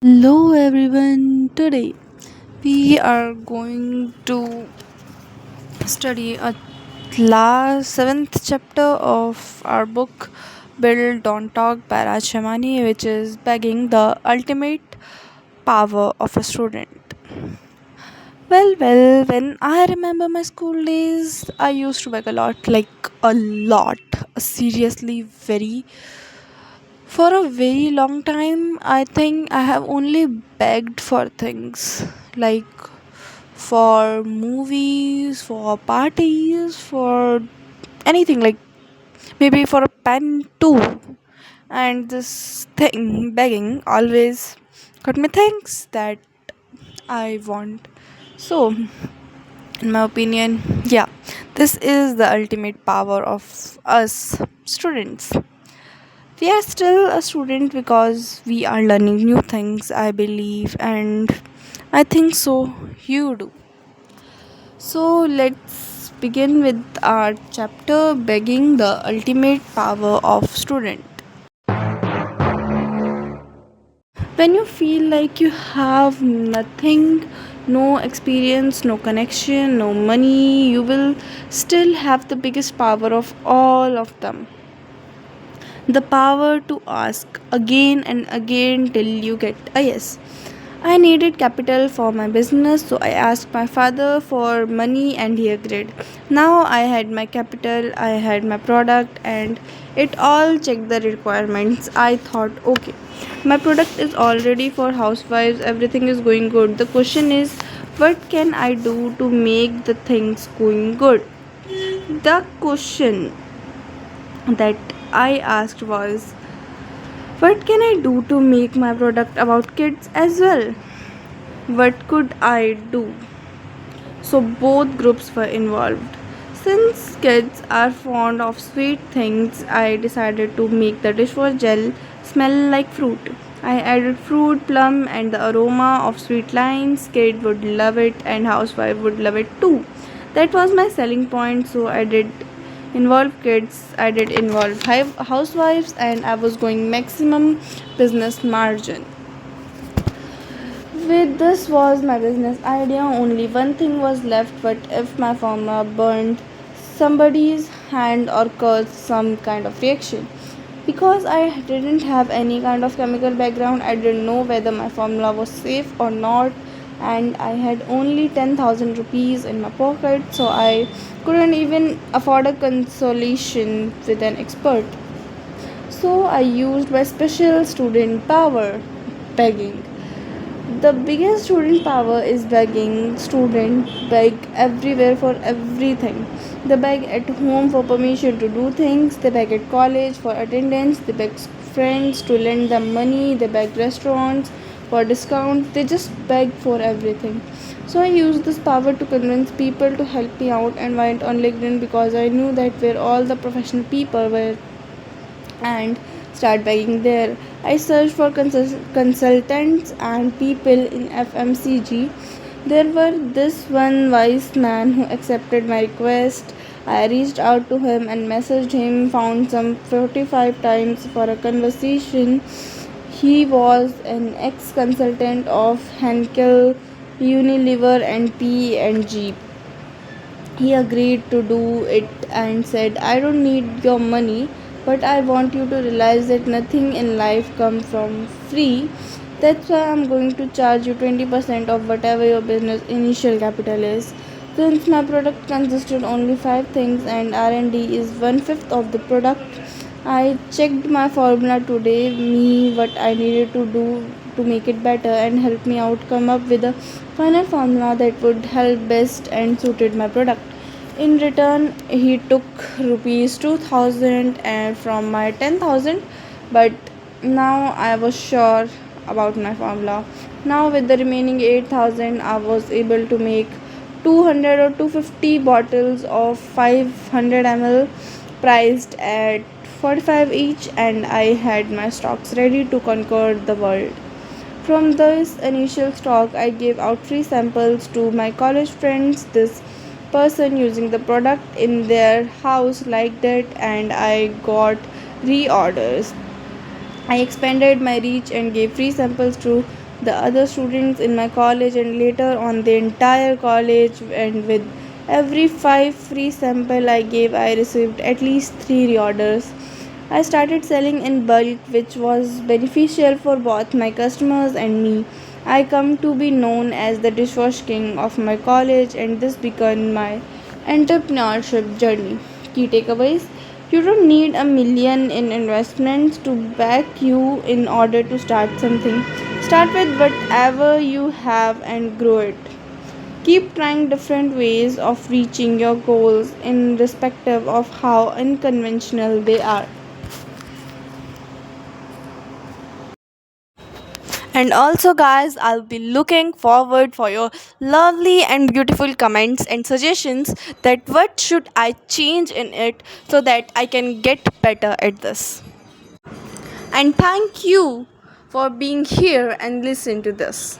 Hello everyone. Today we are going to study a last seventh chapter of our book Build Don't Talk by Raj Shamani, which is begging the ultimate power of a student. Well, when I remember my school days, I used to beg a lot, like a lot, seriously, for a very long time. I think I have only begged for things like for movies, for parties, for anything, like maybe for a pen too. And this thing, begging, always got me things that I want. So, in my opinion, yeah, this is the ultimate power of us students. We are still a student because we are learning new things, I believe, and I think so. You do. So let's begin with our chapter begging the ultimate power of student. When you feel like you have nothing, no experience, no connection, no money, you will still have the biggest power of all of them. The power to ask again and again till you get a yes. I needed capital for my business, so I asked my father for money and he agreed. Now I had my capital, I had my product, and it all checked the requirements. I thought, okay, my product is all ready for housewives, everything is going good. The question is, what can I do to make the things going good? The question that I asked was, what can I do to make my product about kids as well? What could I do? So both groups were involved. Since kids are fond of sweet things, I decided to make the dishwash gel smell like fruit. I added fruit, plum, and the aroma of sweet limes. Kid would love it, and housewife would love it too. That was my selling point. So I did involve kids, I did involve housewives, and I was going maximum business margin. With this was my business idea, only one thing was left. But if my formula burned somebody's hand or caused some kind of reaction? Because I didn't have any kind of chemical background, I didn't know whether my formula was safe or not, and I had only 10,000 rupees in my pocket, so I couldn't even afford a consultation with an expert. So I used my special student power, begging. The biggest student power is begging. Students beg everywhere for everything. They beg at home for permission to do things. They beg at college for attendance. They beg friends to lend them money. They beg restaurants for discounts. They just beg for everything. So I used this power to convince people to help me out and went on LinkedIn because I knew that where all the professional people were and start begging there. I searched for consultants and people in FMCG. There were this one wise man who accepted my request. I reached out to him and messaged him, found some 45 times for a conversation. He was an ex-consultant of Henkel, Unilever and P&G. He agreed to do it and said, I don't need your money, but I want you to realize that nothing in life comes from free. That's why I'm going to charge you 20% of whatever your business initial capital is. Since my product consisted only 5 things and R&D is one fifth of the product, I checked my formula today, me what I needed to do to make it better and help me out come up with a final formula that would help best and suited my product. In return, he took rupees 2000 and from my 10,000, but now I was sure about my formula. Now with the remaining 8,000, I was able to make 200 or 250 bottles of 500 ml priced at 45 each, and I had my stocks ready to conquer the world. From this initial stock, I gave out free samples to my college friends. This person using the product in their house liked it, and I got reorders. I expanded my reach and gave free samples to the other students in my college, and later on the entire college. And with every 5 free sample I gave, I received at least 3 reorders. I started selling in bulk, which was beneficial for both my customers and me. I come to be known as the dishwash king of my college, and this began my entrepreneurship journey. Key takeaways: you don't need a million in investments to back you in order to start something. Start with whatever you have and grow it. Keep trying different ways of reaching your goals, irrespective of how unconventional they are. And also, guys, I'll be looking forward for your lovely and beautiful comments and suggestions that what should I change in it so that I can get better at this. And thank you for being here and listen to this.